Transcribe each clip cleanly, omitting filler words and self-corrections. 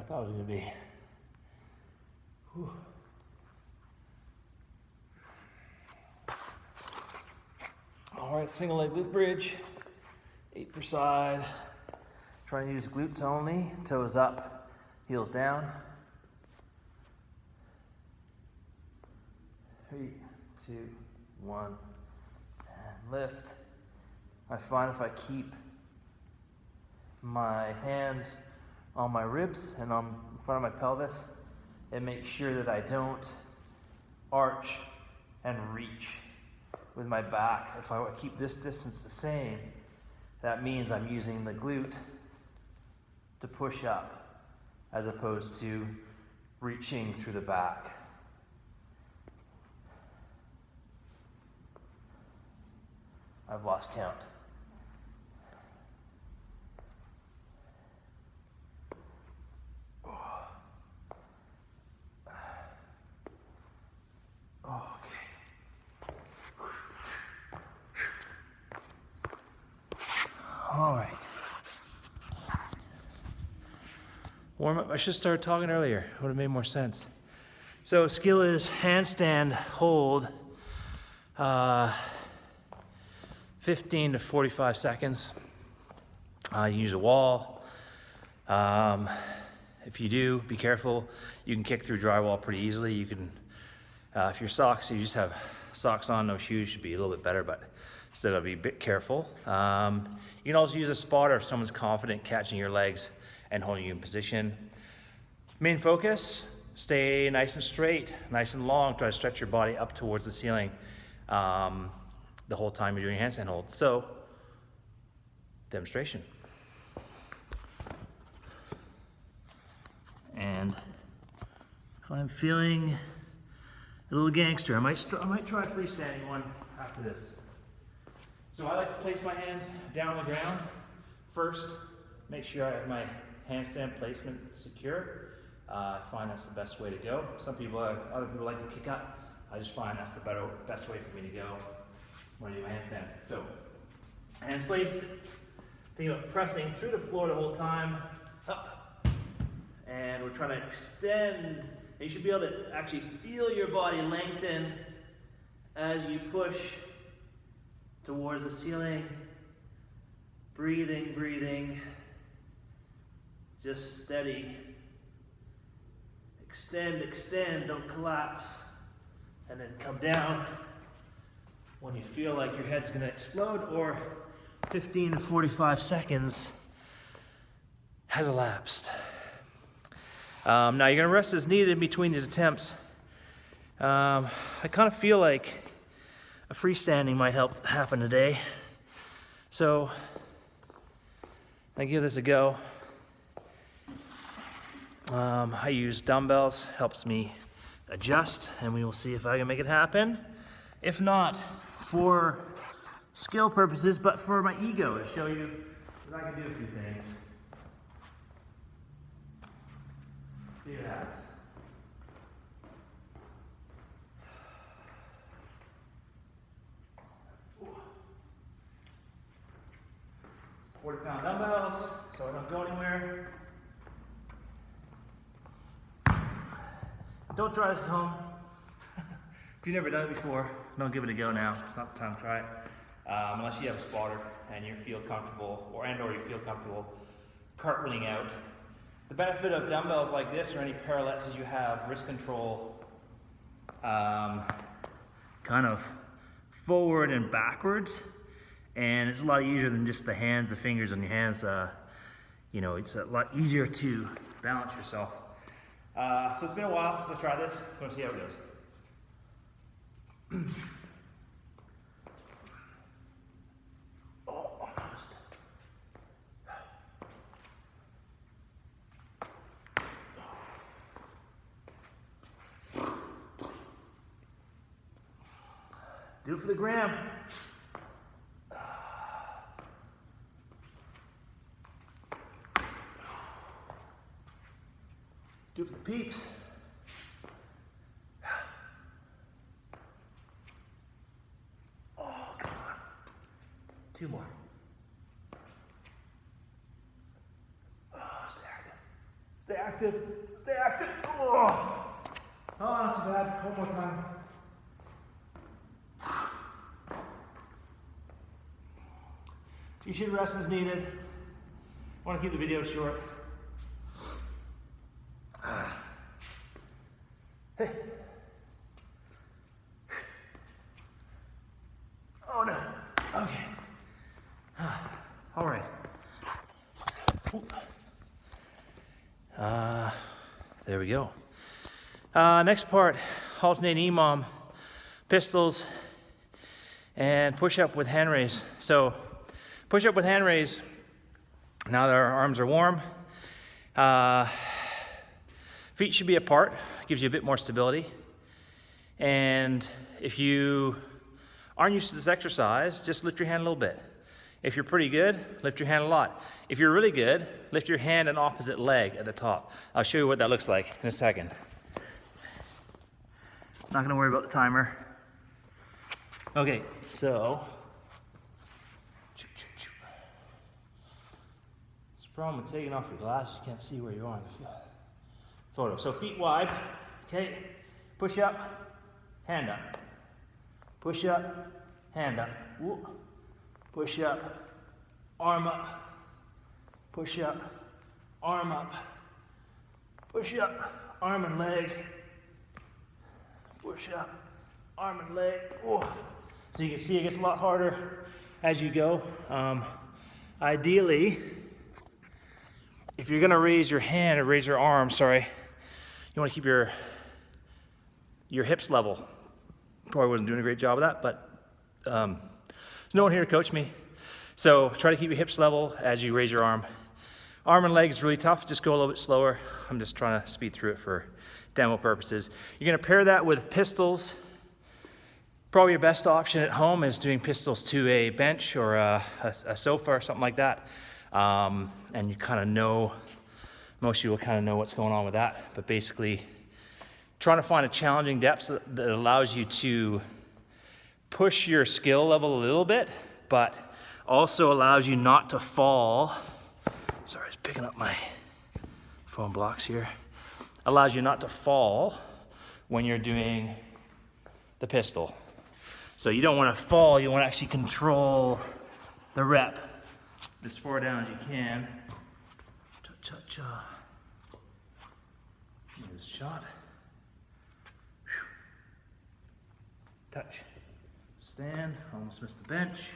I thought it was gonna be. Whew. All right, single leg glute bridge, 8 per side. Trying to use glutes only, toes up, heels down. 3, 2, 1, and lift. I find if I keep my hands on my ribs and on in front of my pelvis, it makes sure that I don't arch and reach with my back. If I keep this distance the same, that means I'm using the glute to push up as opposed to reaching through the back. I've lost count. All right. Warm up. I should start talking earlier. Would have made more sense. So skill is handstand hold, 15 to 45 seconds. You use a wall. If you do, be careful. You can kick through drywall pretty easily. You can, if your socks, you just have socks on, no shoes, should be a little bit better, but still gotta be a bit careful. You can also use a spotter if someone's confident catching your legs and holding you in position. Main focus, stay nice and straight, nice and long. Try to stretch your body up towards the ceiling the whole time you're doing handstand hold. So, demonstration. And if I'm feeling a little gangster, I might try a freestanding one after this. So I like to place my hands down on the ground first, make sure I have my handstand placement secure. I find that's the best way to go. Other people like to kick up. I just find that's the best way for me to go when I do my handstand. So, hands placed. Think about pressing through the floor the whole time, up. And we're trying to extend. You should be able to actually feel your body lengthen as you push towards the ceiling. Breathing, breathing. Just steady. Extend, extend, don't collapse. And then come down when you feel like your head's gonna explode or 15 to 45 seconds has elapsed. Now you're gonna rest as needed in between these attempts. I kind of feel like a freestanding might help happen today. So I give this a go. I use dumbbells, helps me adjust, and we will see if I can make it happen. If not, for skill purposes, but for my ego, to show you that I can do a few things. See what happens. 40-pound dumbbells, so I don't go anywhere. Don't try this at home. If you've never done it before, don't give it a go now. It's not the time to try it. Unless you have a spotter and you feel comfortable, or you feel comfortable cartwheeling out. The benefit of dumbbells like this or any parallettes is you have wrist control kind of forward and backwards. And it's a lot easier than just the hands, the fingers on your hands. It's a lot easier to balance yourself. So it's been a while since I tried this, so let's see how it goes. Oh, almost. Do it for the gram. Do it for the peeps. Oh, come on. 2 more. Oh, stay active. Stay active, stay active. Oh, not too bad. One more time. A few should rest as needed. I want to keep the video short. Hey. Oh no. Okay. All right. There we go. Next part, alternating EMOM, pistols, and push up with hand raise. So push up with hand raise, now that our arms are warm, feet should be apart, gives you a bit more stability. And if you aren't used to this exercise, just lift your hand a little bit. If you're pretty good, lift your hand a lot. If you're really good, lift your hand and opposite leg at the top. I'll show you what that looks like in a second. Not gonna worry about the timer. Okay, so. It's a problem with taking off your glasses, you can't see where you are in the photo. So feet wide, okay? Push up, hand up. Push up, hand up. Whoop. Push up, arm up. Push up, arm up. Push up, arm and leg. Push up, arm and leg. Whoa. So you can see it gets a lot harder as you go. Ideally, if you're gonna raise your hand or raise your arm, you wanna keep your hips level. Probably wasn't doing a great job of that, but there's no one here to coach me. So try to keep your hips level as you raise your arm. Arm and leg is really tough, just go a little bit slower. I'm just trying to speed through it for demo purposes. You're gonna pair that with pistols. Probably your best option at home is doing pistols to a bench or a sofa or something like that. And you kind of know, most of you will kind of know what's going on with that. But basically, trying to find a challenging depth that allows you to push your skill level a little bit, but also allows you not to fall. Sorry, I was picking up my phone blocks here. Allows you not to fall when you're doing the pistol. So you don't want to fall, you want to actually control the rep as far down as you can. Cha-cha-cha. Here's a shot. Whew. Touch. Stand, almost missed the bench.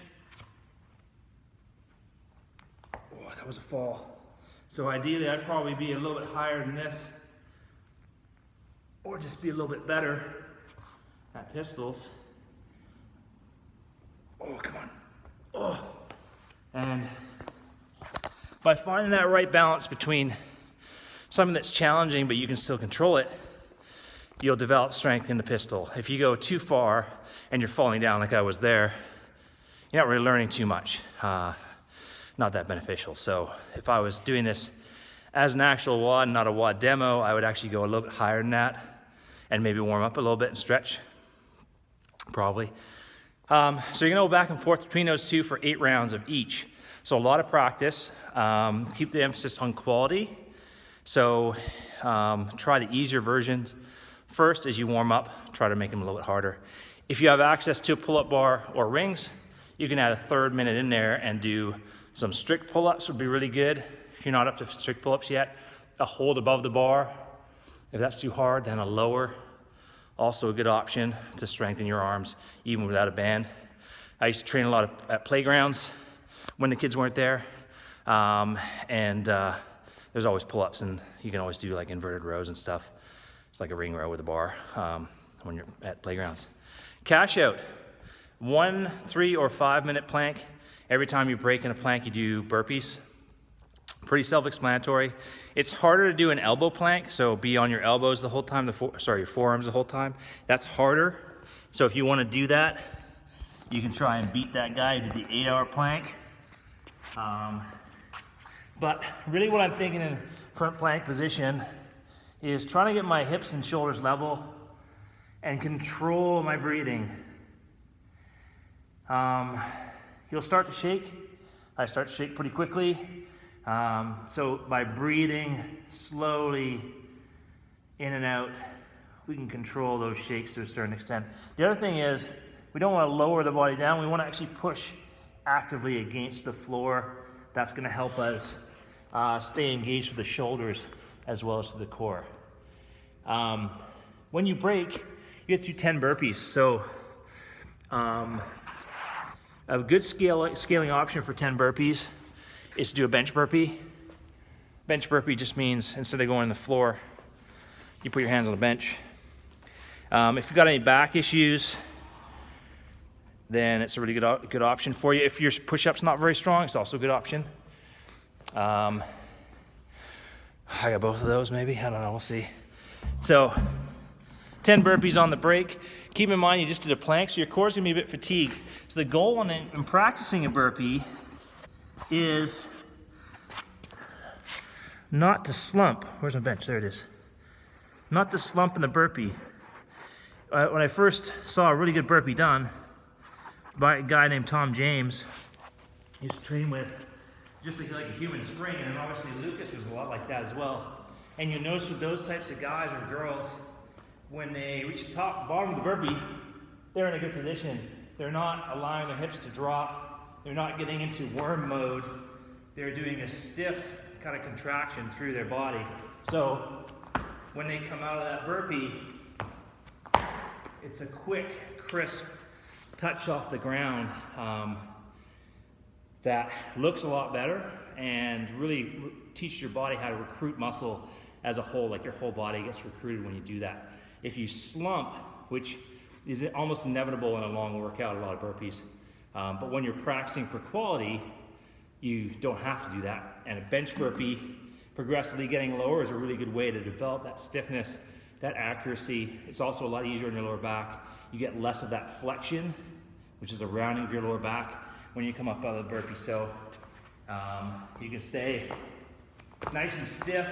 Oh, that was a fall. So ideally I'd probably be a little bit higher than this, or just be a little bit better at pistols. Oh, come on. Oh. And by finding that right balance between something that's challenging but you can still control it, you'll develop strength in the pistol. If you go too far and you're falling down like I was there, you're not really learning too much. Not that beneficial. So if I was doing this as an actual WOD, not a WOD demo, I would actually go a little bit higher than that and maybe warm up a little bit and stretch, probably. So you're gonna go back and forth between those two for 8 rounds of each. So a lot of practice. Keep the emphasis on quality. So try the easier versions first as you warm up. Try to make them a little bit harder. If you have access to a pull-up bar or rings, you can add a 3rd minute in there and do some strict pull-ups would be really good. If you're not up to strict pull-ups yet, a hold above the bar. If that's too hard, then a lower. Also a good option to strengthen your arms even without a band. I used to train a lot at playgrounds when the kids weren't there. There's always pull-ups, and you can always do like inverted rows and stuff. It's like a ring row with a bar when you're at playgrounds. Cash out. 1, 3, or 5 minute plank. Every time you break in a plank, you do burpees. Pretty self-explanatory. It's harder to do an elbow plank, so be on your elbows the whole time, your forearms the whole time. That's harder. So if you want to do that, you can try and beat that guy who did the 8-hour plank. But really what I'm thinking in front plank position is trying to get my hips and shoulders level and control my breathing. You'll start to shake. I start to shake pretty quickly. So by breathing slowly in and out, we can control those shakes to a certain extent. The other thing is, we don't want to lower the body down. We want to actually push actively against the floor. That's going to help us stay engaged with the shoulders as well as to the core. When you break, you get to 10 burpees. So a good scaling option for 10 burpees is to do a bench burpee. Bench burpee just means instead of going on the floor, you put your hands on the bench. If you've got any back issues, then it's a really good option for you. If your push-up's not very strong, it's also a good option. I got both of those maybe, I don't know, we'll see. So 10 burpees on the break. Keep in mind you just did a plank, so your core's gonna be a bit fatigued. So the goal in practicing a burpee is not to slump. Where's my bench? There it is. Not to slump in the burpee. When I first saw a really good burpee done by a guy named Tom James, he used to train with just like a human spring, and obviously Lucas was a lot like that as well. And you'll notice with those types of guys or girls, when they reach the bottom of the burpee, they're in a good position. They're not allowing their hips to drop. They're not getting into worm mode. They're doing a stiff kind of contraction through their body. So when they come out of that burpee, it's a quick, crisp touch off the ground that looks a lot better and really teaches your body how to recruit muscle as a whole, like your whole body gets recruited when you do that. If you slump, which is almost inevitable in a long workout, a lot of burpees, but when you're practicing for quality, you don't have to do that. And a bench burpee, progressively getting lower, is a really good way to develop that stiffness, that accuracy. It's also a lot easier on your lower back. You get less of that flexion, which is a rounding of your lower back when you come up out of the burpee. So you can stay nice and stiff,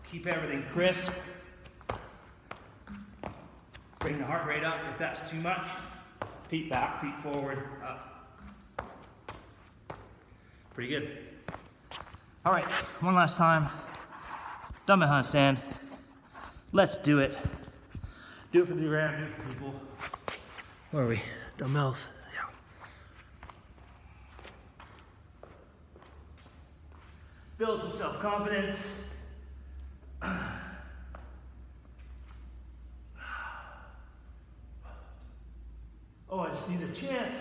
keep everything crisp, bring the heart rate up if that's too much, feet back, feet forward, up. Pretty good. All right, one last time. Dumbbell handstand. Let's do it. Do it for the ground, do it for people. Where are we? Dumbbells. Yeah. Build some self-confidence. Oh, I just need a chance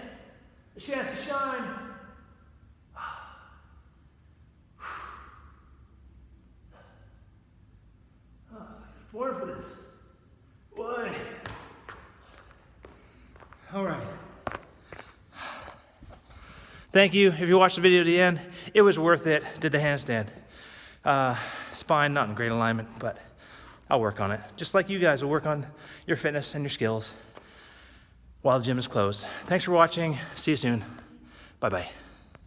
to shine. Born for this. Boy. All right. Thank you. If you watched the video to the end, it was worth it. Did the handstand. Spine not in great alignment, but I'll work on it. Just like you guys will work on your fitness and your skills while the gym is closed. Thanks for watching. See you soon. Bye-bye.